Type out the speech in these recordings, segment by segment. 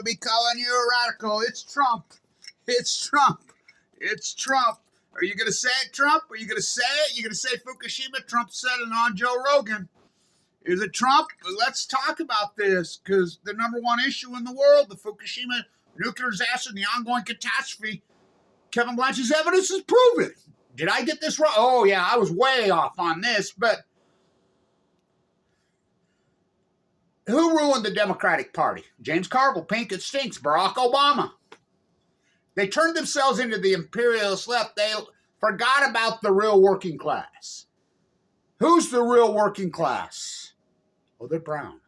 would be calling you a radical. It's Trump. It's Trump. It's Trump. Are you going to say it, Trump? Are you going to say it? You're going to say Fukushima? Trump said it on Joe Rogan. Is it Trump? Let's talk about this, because the number one issue in the world, the Fukushima nuclear disaster and the ongoing catastrophe, Kevin Blanchard's evidence is proven. Did I get this wrong? Oh, yeah, I was way off on this, but who ruined the Democratic Party? James Carville, pink, it stinks. Barack Obama. They turned themselves into the imperialist left. They forgot about the real working class. Who's the real working class? Oh, they're brown.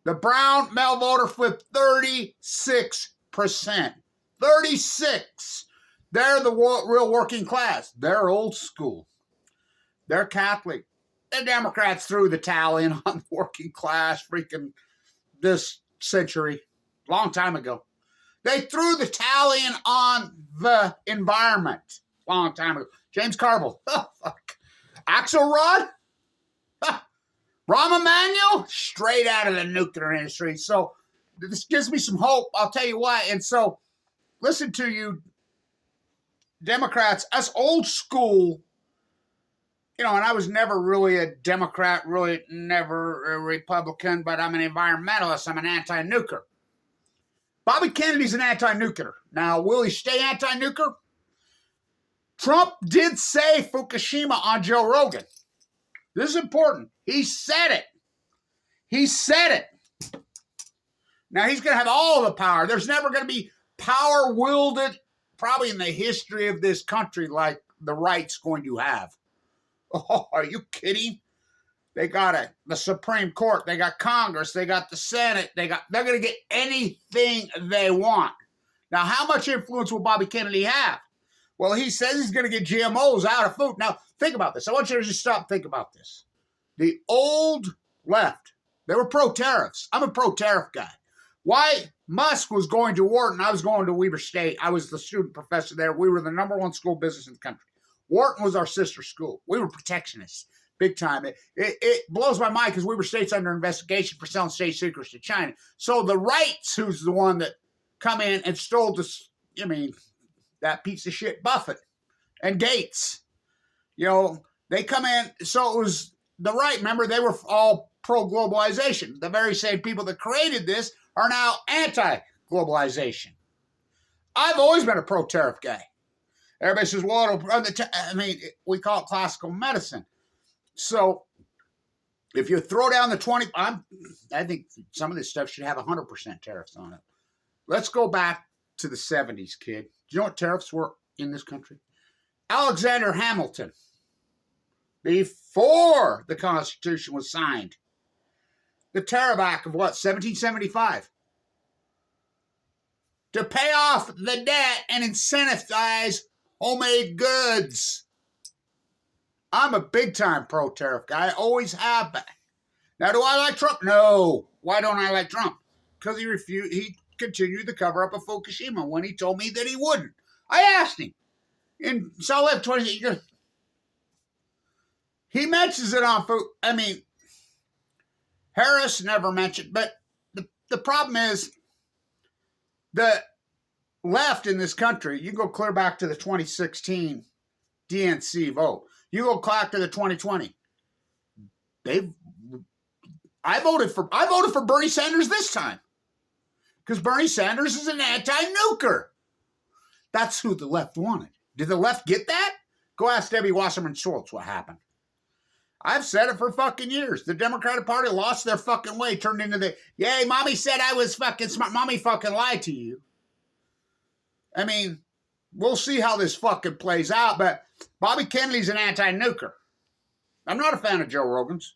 The brown male voter flipped 36%. 36. They're the real working class. They're old school. They're Catholic. The Democrats threw the towel in on the working class freaking this century, long time ago. They threw the towel in on the environment, long time ago. James Carville, oh, fuck. Axelrod, Rahm Emanuel, straight out of the nuclear industry. So this gives me some hope. I'll tell you why. And so, listen to you, Democrats, us old school. You know, and I was never really a Democrat, really never a Republican, but I'm an environmentalist. I'm an anti-nuclear. Bobby Kennedy's an anti-nuclear. Now, will he stay anti-nuclear? Trump did say Fukushima on Joe Rogan. This is important. He said it. He said it. Now, he's going to have all the power. There's never going to be power wielded, probably in the history of this country, like the right's going to have. Oh, are you kidding? They got the Supreme Court. They got Congress. They got the Senate. They're going to get anything they want. Now, how much influence will Bobby Kennedy have? Well, he says he's going to get GMOs out of food. Now, think about this. I want you to just stop and think about this. The old left, they were pro-tariffs. I'm a pro-tariff guy. Why Musk was going to Wharton, I was going to Weber State. I was the student professor there. We were the number one school business in the country. Wharton was our sister school. We were protectionists, big time. It blows my mind because Weber State's under investigation for selling state secrets to China. So the rights, who's the one that come in and stole this, that piece of shit Buffett and Gates, they come in. So it was the right. Remember, they were all pro-globalization. The very same people that created this are now anti-globalization. I've always been a pro-tariff guy. Everybody says, well, we call it classical medicine. So if you throw down the 20, I think some of this stuff should have 100% tariffs on it. Let's go back to the 70s, kid. Do you know what tariffs were in this country? Alexander Hamilton, before the Constitution was signed, the Tariff Act of what, 1775? To pay off the debt and incentivize homemade goods. I'm a big-time pro-tariff guy. I always have been. Now, do I like Trump? No. Why don't I like Trump? Because he continued the cover-up of Fukushima when he told me that he wouldn't. I asked him. In South Left 20, he mentions it on Harris never mentioned, but the problem is the left in this country, you go clear back to the 2016 DNC vote. You go back to the 2020. I voted for Bernie Sanders this time. Because Bernie Sanders is an anti-nuker. That's who the left wanted. Did the left get that? Go ask Debbie Wasserman Schultz what happened. I've said it for fucking years. The Democratic Party lost their fucking way, turned into yay, mommy said I was fucking smart. Mommy fucking lied to you. We'll see how this fucking plays out, but Bobby Kennedy's an anti-nuker. I'm not a fan of Joe Rogan's.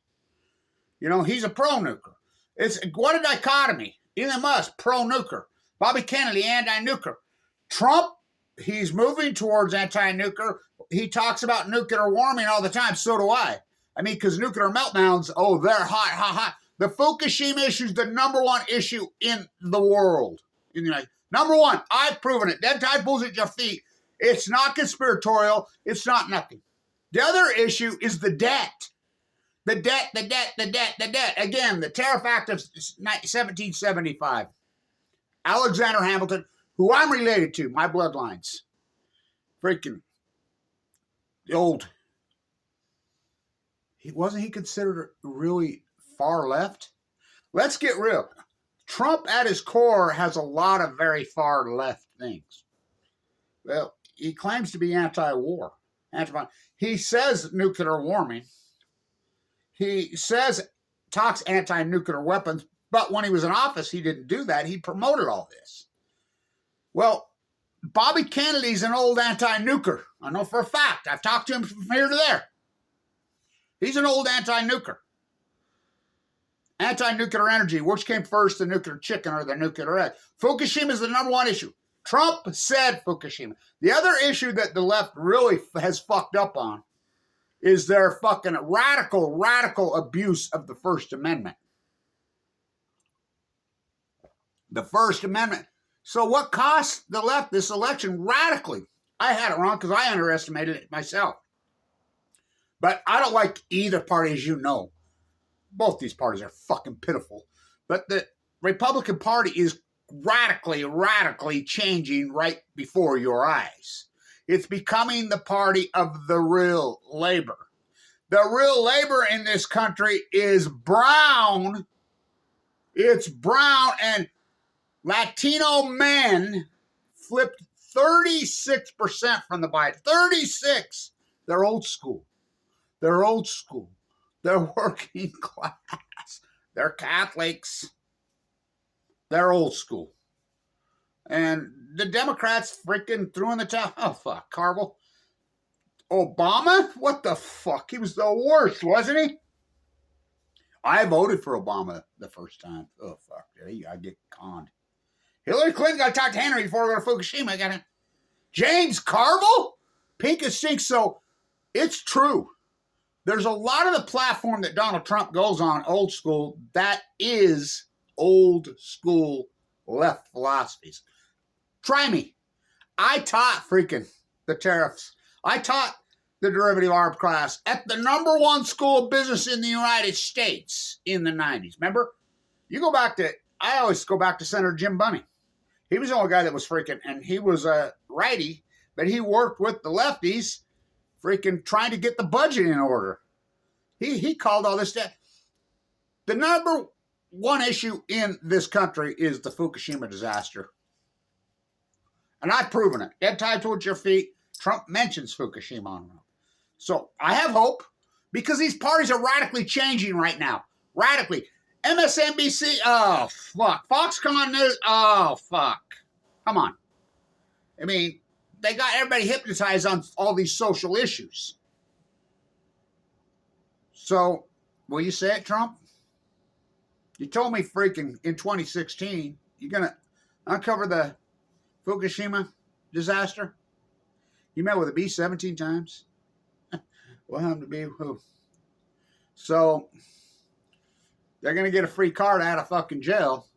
He's a pro-nuker. What a dichotomy. Elon Musk, pro-nuker. Bobby Kennedy, anti-nuker. Trump, he's moving towards anti-nuker. He talks about nuclear warming all the time. So do I. Because nuclear meltdowns, they're hot. The Fukushima issue is the number one issue in the world. Number one, I've proven it. Dead tide pulls at your feet. It's not conspiratorial. It's not nothing. The other issue is the debt. The debt. Again, the Tariff Act of 1775. Alexander Hamilton, who I'm related to, my bloodlines. Freaking the old. Wasn't he considered really far left? Let's get real. Trump at his core has a lot of very far left things. Well, he claims to be anti-war. He says nuclear warming. He talks anti-nuclear weapons, but when he was in office, he didn't do that. He promoted all this. Well, Bobby Kennedy's an old anti-nuclear. I know for a fact. I've talked to him from here to there. He's an old anti-nuclear. Anti-nuclear energy. Which came first, the nuclear chicken or the nuclear egg? Fukushima is the number one issue. Trump said Fukushima. The other issue that the left really has fucked up on is their fucking radical abuse of the First Amendment. The First Amendment. So what cost the left this election radically? I had it wrong because I underestimated it myself. But I don't like either party, as you know. Both these parties are fucking pitiful. But the Republican Party is radically changing right before your eyes. It's becoming the party of the real labor. The real labor in this country is brown. It's brown, and Latino men flipped 36% from the Biden. 36. They're old school. They're old school. They're working class. They're Catholics. They're old school. And the Democrats freaking threw in the towel. Oh, fuck, Carville. Obama? What the fuck? He was the worst, wasn't he? I voted for Obama the first time. Oh, fuck. I get conned. Hillary Clinton got to talk to Henry before we go to Fukushima. Got to James Carville? Pink as stink. So it's true. There's a lot of the platform that Donald Trump goes on, old school, that is old school left philosophies. Try me. I taught freaking the tariffs. I taught the derivative arb class at the number one school of business in the United States in the 90s. Remember? I always go back to Senator Jim Bunning. He was the only guy that was freaking, and he was a righty, but he worked with the lefties freaking trying to get the budget in order. He called all this stuff. The number one issue in this country is the Fukushima disaster. And I've proven it. Dead tied towards your feet. Trump mentions Fukushima on it. So I have hope because these parties are radically changing right now. Radically. MSNBC, oh, fuck. Foxconn News, oh, fuck. Come on. I mean, they got everybody hypnotized on all these social issues. So, will you say it, Trump? You told me freaking in 2016, you're going to uncover the Fukushima disaster? You met with a bee 17 times? What happened to be who? So, they're going to get a free card out of fucking jail.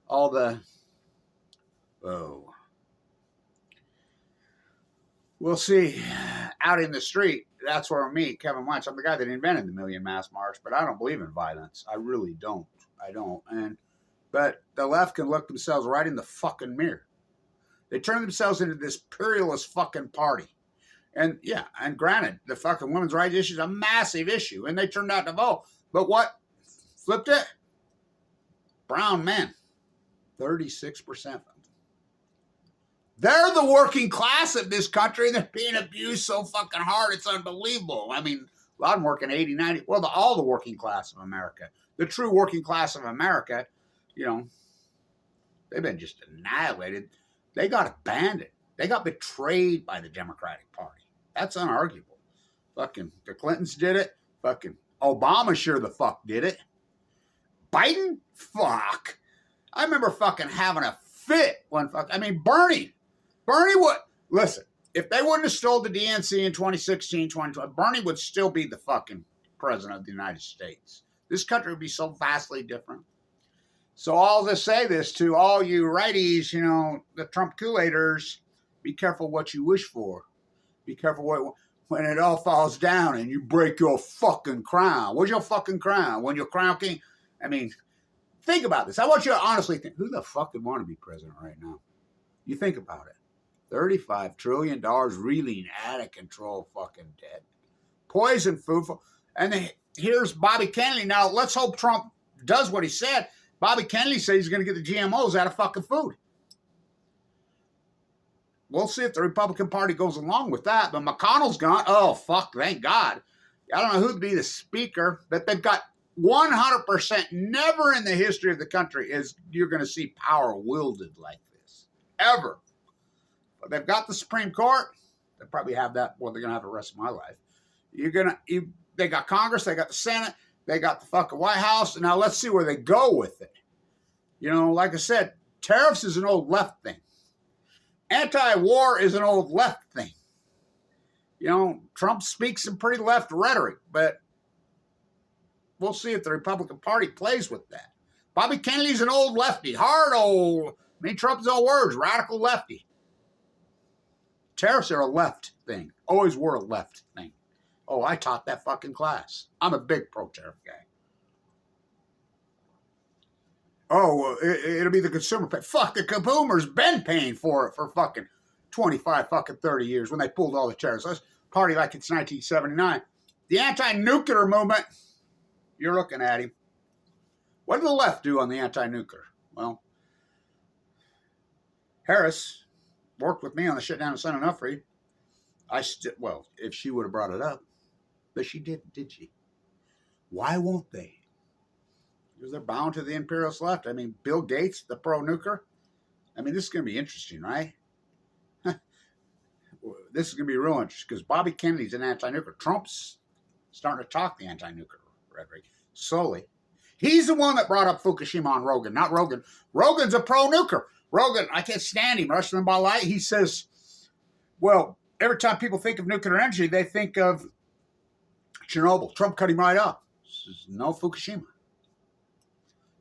All the, we'll see. Out in the street, that's where I meet Kevin Weitz. I'm the guy that invented the Million Mass March, but I don't believe in violence. I really don't. I don't. But the left can look themselves right in the fucking mirror. They turn themselves into this imperialist fucking party. And yeah, and granted, the fucking women's rights issue is a massive issue, and they turned out to vote. But what flipped it? Brown men. 36% of them. They're the working class of this country, and they're being abused so fucking hard, it's unbelievable. I mean, a lot of them working 80, 90, well, all the working class of America. The true working class of America, you know, they've been just annihilated. They got abandoned. They got betrayed by the Democratic Party. That's unarguable. Fucking the Clintons did it. Fucking Obama sure the fuck did it. Biden? Fuck. I remember fucking having a fit when Bernie would, listen, if they wouldn't have stole the DNC in 2016, 2020, Bernie would still be the fucking president of the United States. This country would be so vastly different. So I'll just say this to all you righties, you know, the Trump Kool-Aiders, be careful what you wish for. Be careful when it all falls down and you break your fucking crown. Where's your fucking crown? When your crown king, I mean, Think about this. I want you to honestly think, who the fuck would want to be president right now? You think about it. $35 trillion reeling out of control fucking debt. Poison food. Here's Bobby Kennedy. Now, let's hope Trump does what he said. Bobby Kennedy said he's going to get the GMOs out of fucking food. We'll see if the Republican Party goes along with that. But McConnell's gone. Oh, fuck, thank God. I don't know who'd be the speaker, but they've got 100%, never in the history of the country is you're going to see power wielded like this. Ever. But they've got the Supreme Court. They probably have that. Well, they're going to have the rest of my life. They got Congress. They got the Senate. They got the fucking White House. Now let's see where they go with it. You know, like I said, tariffs is an old left thing. Anti-war is an old left thing. You know, Trump speaks some pretty left rhetoric, but we'll see if the Republican Party plays with that. Bobby Kennedy's an old lefty, hard old, Trump's old words, radical lefty. Tariffs are a left thing, always were a left thing. Oh, I taught that fucking class. I'm a big pro-tariff guy. Oh, it'll be the consumer pay. Fuck, the boomers been paying for it for fucking 25 fucking 30 years when they pulled all the tariffs. Let's party like it's 1979. The anti-nuclear movement, you're looking at him. What did the left do on the anti-nuclear? Well, Harris worked with me on the shit down in San Onofre. Well, if she would have brought it up, but she didn't, did she? Why won't they? Because they're bound to the imperialist left. I mean, Bill Gates, the pro-nuclear. I mean, this is going to be interesting, right? This is going to be real interesting because Bobby Kennedy's an anti-nuclear. Trump's starting to talk the anti-nuclear rhetoric slowly. He's the one that brought up Fukushima on Rogan, not Rogan. Rogan's a pro-nuclear. Rogan, I can't stand him. Rush Limbaugh Light. He says, well, every time people think of nuclear energy, they think of Chernobyl. Trump cut him right up. Says, no Fukushima.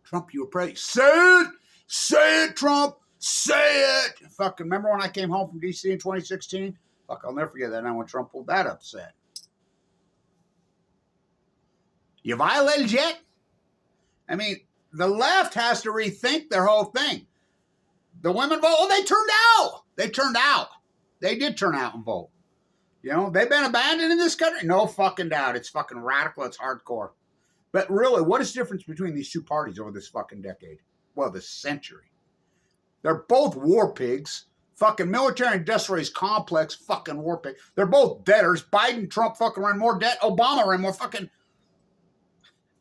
Trump, you were praying. Say it, Trump. Say it. Fucking remember when I came home from D.C. in 2016? Fuck, I'll never forget that night when Trump pulled that upset. You violated yet? I mean, the left has to rethink their whole thing. The women vote. Oh, they turned out. They did turn out and vote. You know, they've been abandoned in this country. No fucking doubt. It's fucking radical. It's hardcore. But really, what is the difference between these two parties over this fucking decade? Well, this century. They're both war pigs. Fucking military industrial complex fucking war pig. They're both debtors. Biden, Trump fucking ran more debt. Obama ran more fucking...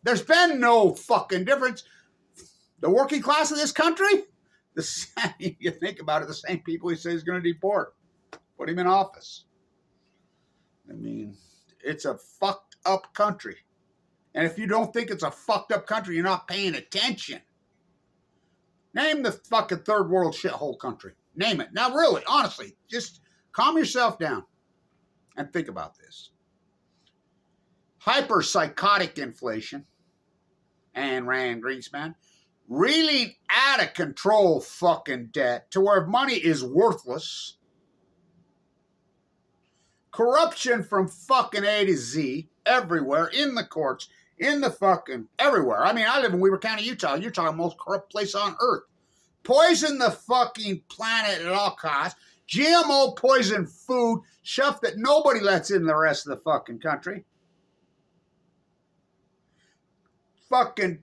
There's been no fucking difference. The working class of this country, the same, you think about it, the same people he says he's going to deport. Put him in office. I mean, it's a fucked up country. And if you don't think it's a fucked up country, you're not paying attention. Name the fucking third world shithole country. Name it. Now, really, honestly, just calm yourself down and think about this. Hyper-psychotic inflation, and Rand Greenspan, really out of control fucking debt to where money is worthless. Corruption from fucking A to Z, everywhere, in the courts, in the fucking, everywhere. I mean, I live in Weaver County, Utah. You're talking the most corrupt place on earth. Poison the fucking planet at all costs. GMO poison food, stuff that nobody lets in the rest of the fucking country. Fucking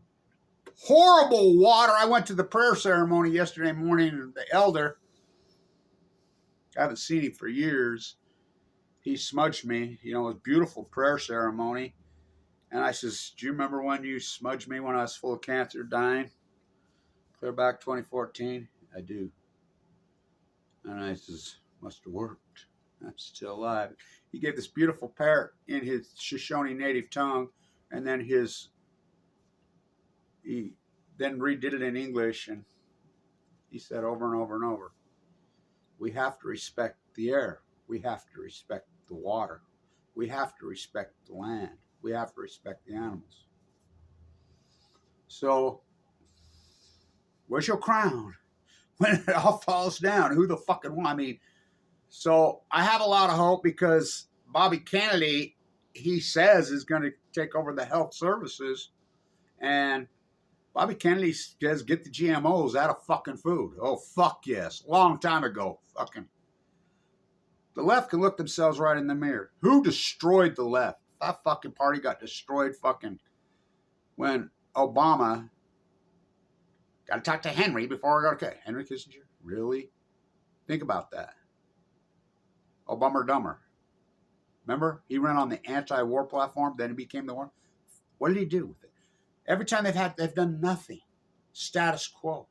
horrible water. I went to the prayer ceremony yesterday morning, and the elder, I haven't seen him for years. He smudged me, you know, it was a beautiful prayer ceremony. And I says, do you remember when you smudged me when I was full of cancer, dying? Clear back 2014? I do. And I says, must have worked. I'm still alive. He gave this beautiful prayer in his Shoshone native tongue, and then he then redid it in English, and he said over and over and over, we have to respect the air. We have to respect the water. We have to respect the land. We have to respect the animals. So, where's your crown? When it all falls down, who the fucking one? I mean, so I have a lot of hope because Bobby Kennedy, he says, is going to take over the health services. And Bobby Kennedy says, get the GMOs out of fucking food. Oh, fuck yes. Long time ago. Fucking. The left can look themselves right in the mirror. Who destroyed the left? That fucking party got destroyed fucking when Obama. Got to talk to Henry before I go to Henry Kissinger. Really? Think about that. Obama dumber. Remember? He ran on the anti-war platform, then he became the war. What did he do with it? Every time they've done nothing. Status quo.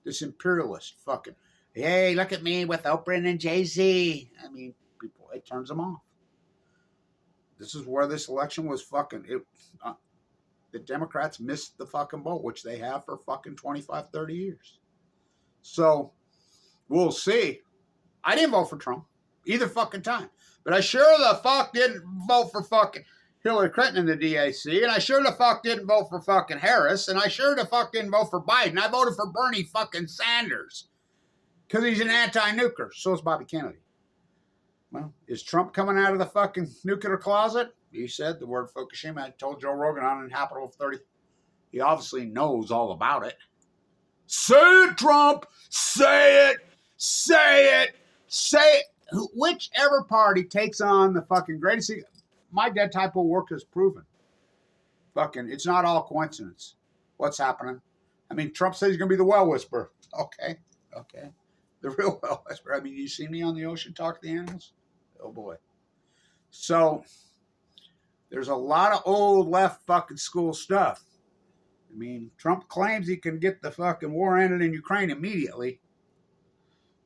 This imperialist fucking, hey, look at me with Oprah and Jay-Z. I mean, people, it turns them off. This is where this election was fucking, the Democrats missed the fucking boat, which they have for fucking 25, 30 years. So, we'll see. I didn't vote for Trump either fucking time. But I sure the fuck didn't vote for fucking Hillary Clinton in the DAC, and I sure the fuck didn't vote for fucking Harris, and I sure the fuck didn't vote for Biden. I voted for Bernie fucking Sanders because he's an anti-nuclear. So is Bobby Kennedy. Well, is Trump coming out of the fucking nuclear closet? He said the word Fukushima. I told Joe Rogan on Capital 30. He obviously knows all about it. Say it, Trump. Say it. Say it. Say it. Whichever party takes on the fucking greatest, my dead type of work has proven. Fucking, it's not all coincidence. What's happening? I mean, Trump says he's going to be the well whisperer. Okay. The real well whisperer. I mean, you see me on the ocean talk to the animals? Oh boy. So, there's a lot of old left fucking school stuff. I mean, Trump claims he can get the fucking war ended in Ukraine immediately.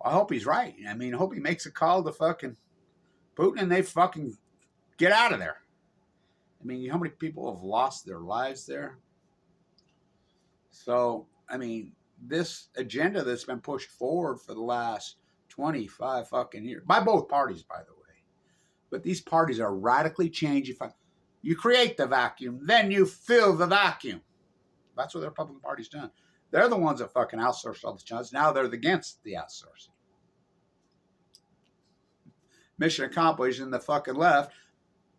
I hope he's right. I mean, I hope he makes a call to fucking Putin and they fucking get out of there. I mean, how many people have lost their lives there? So, I mean, this agenda that's been pushed forward for the last 25 fucking years, by both parties, by the way. But these parties are radically changing. You create the vacuum, then you fill the vacuum. That's what the Republican Party's done. They're the ones that fucking outsourced all the jobs. Now they're against the outsourcing. Mission accomplished in the fucking left.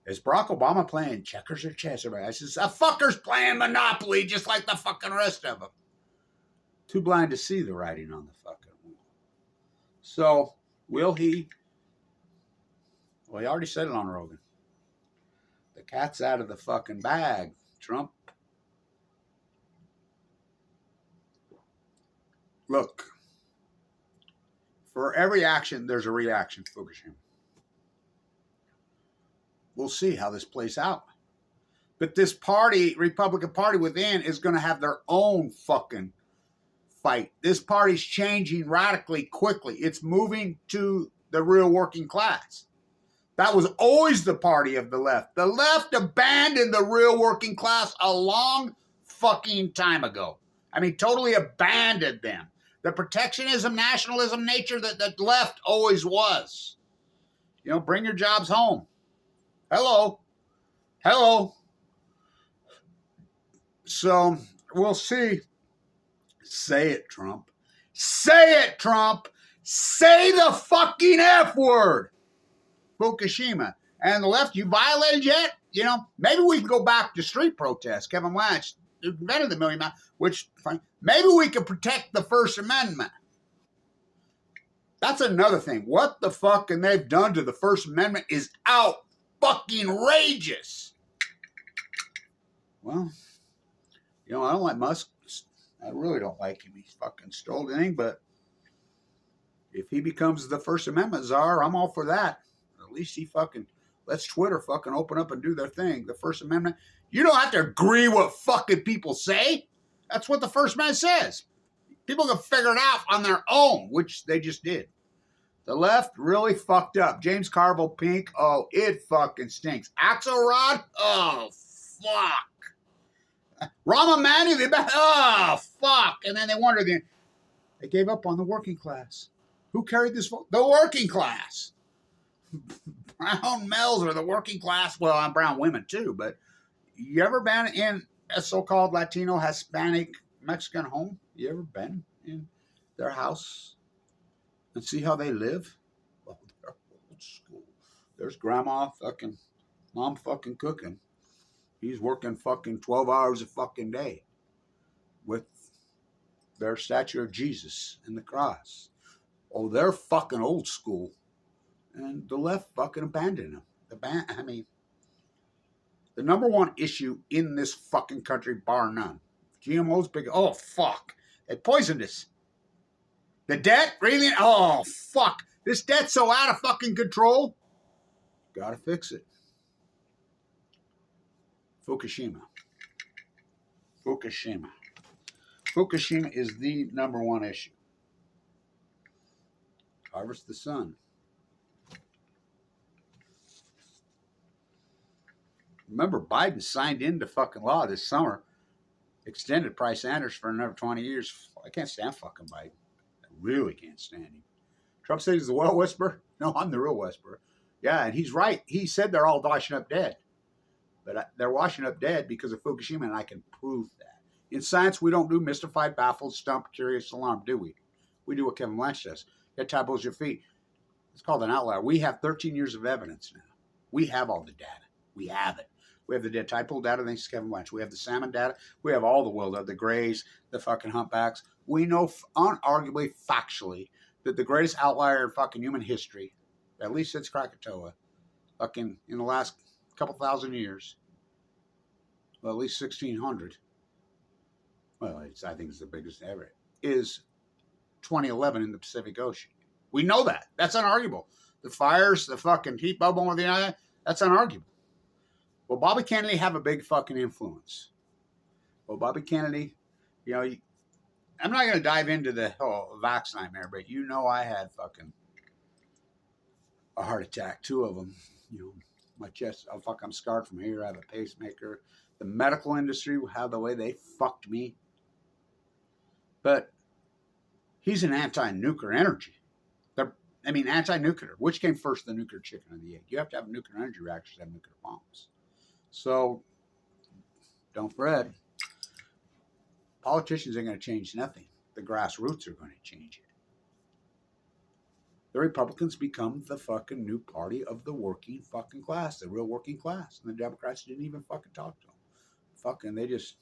Is Barack Obama playing checkers or chess? I says, a fucker's playing Monopoly just like the fucking rest of them. Too blind to see the writing on the fucking wall. So, will he? Well, he already said it on Rogan. The cat's out of the fucking bag, Trump. Look, for every action, there's a reaction, Fukushima. We'll see how this plays out. But this party, Republican Party within, is going to have their own fucking fight. This party's changing radically quickly. It's moving to the real working class. That was always the party of the left. The left abandoned the real working class a long fucking time ago. I mean, totally abandoned them. The protectionism, nationalism nature that the left always was. You know, bring your jobs home. Hello. So, we'll see. Say it, Trump. Say it, Trump. Say the fucking F word. Fukushima. And the left, you violated yet? You know, maybe we can go back to street protests. Kevin Watch invented the Million Mile, which, maybe we could protect the First Amendment. That's another thing. What the fuck and they've done to the First Amendment is out fucking outrageous. Well, you know, I don't like Musk. I really don't like him. He's fucking stole anything, but if he becomes the First Amendment czar, I'm all for that. At least he fucking lets Twitter fucking open up and do their thing. The First Amendment. You don't have to agree what fucking people say. That's what the First Amendment says. People can figure it out on their own, which they just did. The left really fucked up. James Carville Pink, oh, it fucking stinks. Axelrod, oh, fuck. Rahm Emanuel, oh, fuck. And then they wondered, they gave up on the working class. Who carried this vote? The working class. Brown males are the working class. Well, I'm brown women too, but you ever been in a so-called Latino, Hispanic, Mexican home? You ever been in their house and see how they live? Well, they're old school. There's grandma fucking, mom fucking cooking. He's working fucking 12 hours a fucking day. with their statue of Jesus and the cross. Oh, they're fucking old school. And the left fucking abandoned them. The number one issue in this fucking country, bar none. GMO's big. Oh, fuck. They poisoned us. The debt, really? Oh, fuck. This debt's so out of fucking control. Gotta fix it. Fukushima. Fukushima. Fukushima is the number one issue. Harvest the sun. Remember, Biden signed into fucking law this summer, extended Price Sanders for another 20 years. I can't stand fucking Biden. I really can't stand him. Trump says he's the well whisperer. No, I'm the real whisperer. Yeah, and he's right. He said they're all washing up dead. But they're washing up dead because of Fukushima, and I can prove that. In science, we don't do mystified, baffled, stumped, curious, alarmed, do we? We do what Kevin Blanch does. That tables your feet. It's called an outlier. We have 13 years of evidence now. We have all the data. We have it. We have the dead tide pool data, thanks to Kevin Blanch. We have the salmon data. We have all the will, the grays, the fucking humpbacks. We know unarguably, factually, that the greatest outlier in fucking human history, at least since Krakatoa, fucking in the last couple thousand years, well, at least 1600, well, I think it's the biggest ever, is 2011 in the Pacific Ocean. We know that. That's unarguable. The fires, the fucking heat bubble with the eye, that's unarguable. Will Bobby Kennedy have a big fucking influence? Well, Bobby Kennedy, you know, I'm not going to dive into the whole vax nightmare, but you know I had fucking a heart attack, 2 of them. You know, my chest, oh fuck, I'm scarred from here. I have a pacemaker. The medical industry, how the way they fucked me. But he's an anti-nuclear energy. Anti-nuclear. Which came first, the nuclear chicken or the egg? You have to have nuclear energy reactors to have nuclear bombs. So, don't fret. Politicians ain't going to change nothing. The grassroots are going to change it. The Republicans become the fucking new party of the working fucking class, the real working class. And the Democrats didn't even fucking talk to them. Fucking, they just,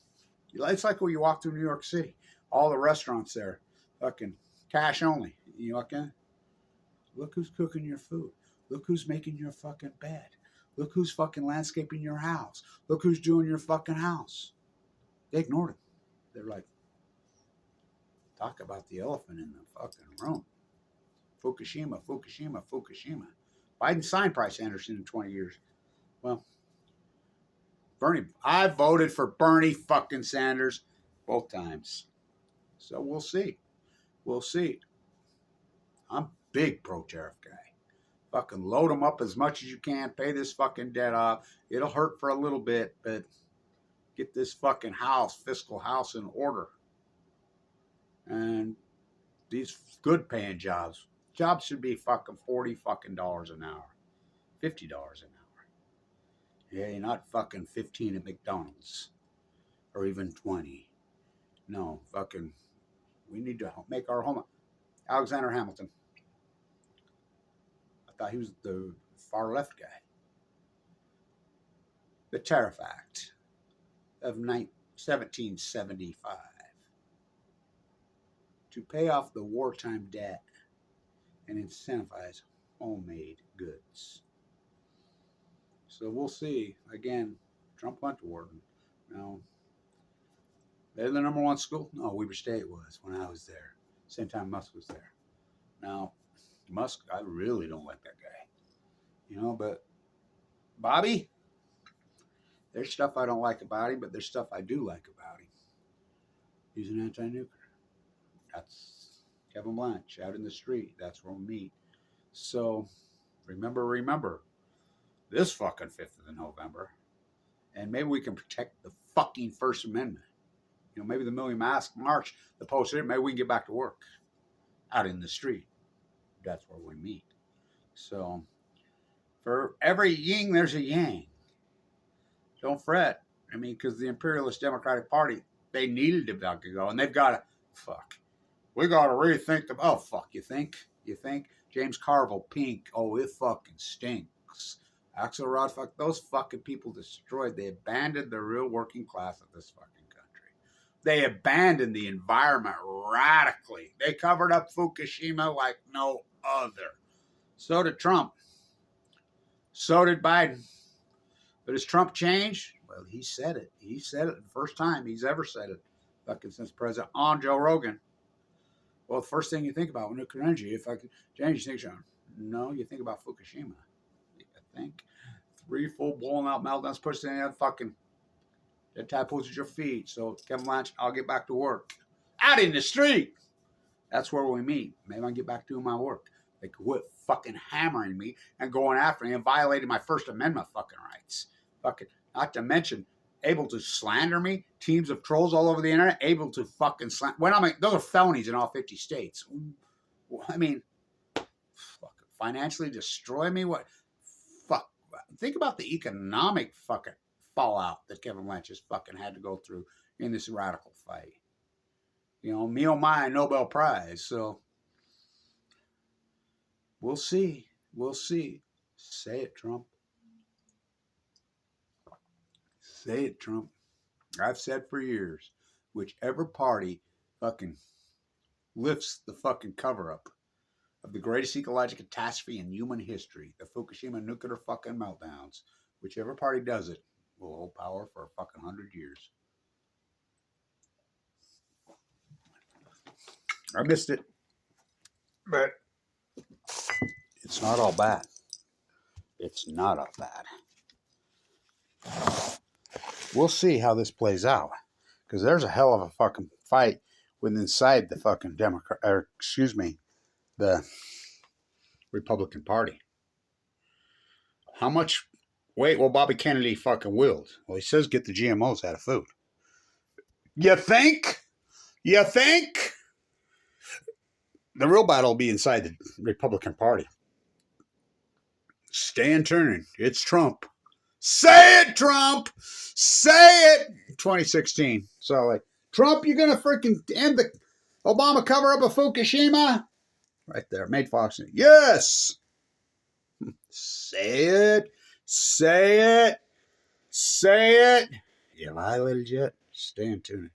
it's like when you walk through New York City. All the restaurants there, fucking cash only. You walk in, look who's cooking your food. Look who's making your fucking bed. Look who's fucking landscaping your house. Look who's doing your fucking house. They ignored him. They're like, talk about the elephant in the fucking room. Fukushima, Fukushima, Fukushima. Biden signed Price Anderson in 20 years. Well, Bernie, I voted for Bernie fucking Sanders both times. So we'll see. We'll see. I'm big pro-tariff guy. Fucking load them up as much as you can. Pay this fucking debt off. It'll hurt for a little bit, but get this fucking fiscal house in order. And these good paying jobs should be fucking $40 fucking dollars an hour. $50 an hour. Yeah, you're not fucking 15 at McDonald's. Or even 20. No, fucking, we need to make our home. Alexander Hamilton. I thought he was the far left guy. The Tariff Act of 1775 to pay off the wartime debt and incentivize homemade goods. So we'll see. Again, Trump went to war. Now, they're the number one school? No, Weber State was when I was there. Same time Musk was there. Now, Musk, I really don't like that guy. You know, but Bobby, there's stuff I don't like about him, but there's stuff I do like about him. He's an anti-nuclear. That's Kevin Blanch out in the street. That's where we meet. So, remember, this fucking 5th of November, and maybe we can protect the fucking First Amendment. You know, maybe the Million Mask March, the post, maybe we can get back to work out in the street. That's where we meet. So, for every yin, there's a yang. Don't fret. I mean, because the Imperialist Democratic Party, they needed to go, and they've got to, we got to rethink them. Oh, fuck, you think? James Carville, Pink, oh, it fucking stinks. Axelrod, fuck, those fucking people destroyed. They abandoned the real working class of this fucking country. They abandoned the environment radically. They covered up Fukushima like no other. So did Trump. So did Biden. But has Trump changed? Well, he said it. He said it the first time he's ever said it, fucking since president, on Joe Rogan. Well, the first thing you think about with nuclear energy, if I could change things, no, you think about Fukushima. You think 3 full blown out meltdowns, push in the fucking that type pulls at your feet. So Kevin Lynch, I'll get back to work. Out in the street. That's where we meet. Maybe I can get back to doing my work. They quit fucking hammering me and going after me and violating my First Amendment fucking rights. Fucking, not to mention, able to slander me, teams of trolls all over the internet, able to fucking slander. When I mean, those are felonies in all 50 states. I mean, fucking financially destroy me? What? Fuck. Think about the economic fucking fallout that Kevin Lynch has fucking had to go through in this radical fight. You know, me oh my, Nobel Prize. So we'll see. We'll see. Say it, Trump. Say it, Trump. I've said for years, whichever party fucking lifts the fucking cover up of the greatest ecological catastrophe in human history, the Fukushima nuclear fucking meltdowns, whichever party does it will hold power for a fucking 100 years. I missed it, but it's not all bad. It's not all bad. We'll see how this plays out, because there's a hell of a fucking fight within inside the fucking the Republican Party. How much weight will Bobby Kennedy fucking wield? Well, he says get the GMOs out of food. You think? You think? The real battle will be inside the Republican Party. Stand turning. It's Trump. Say it, Trump! Say it! 2016. So, like, Trump, you're going to freaking end the Obama cover-up of Fukushima? Right there. Made Fox. Yes! Say it. Say it. Say it. You violated yet? Stand tuning.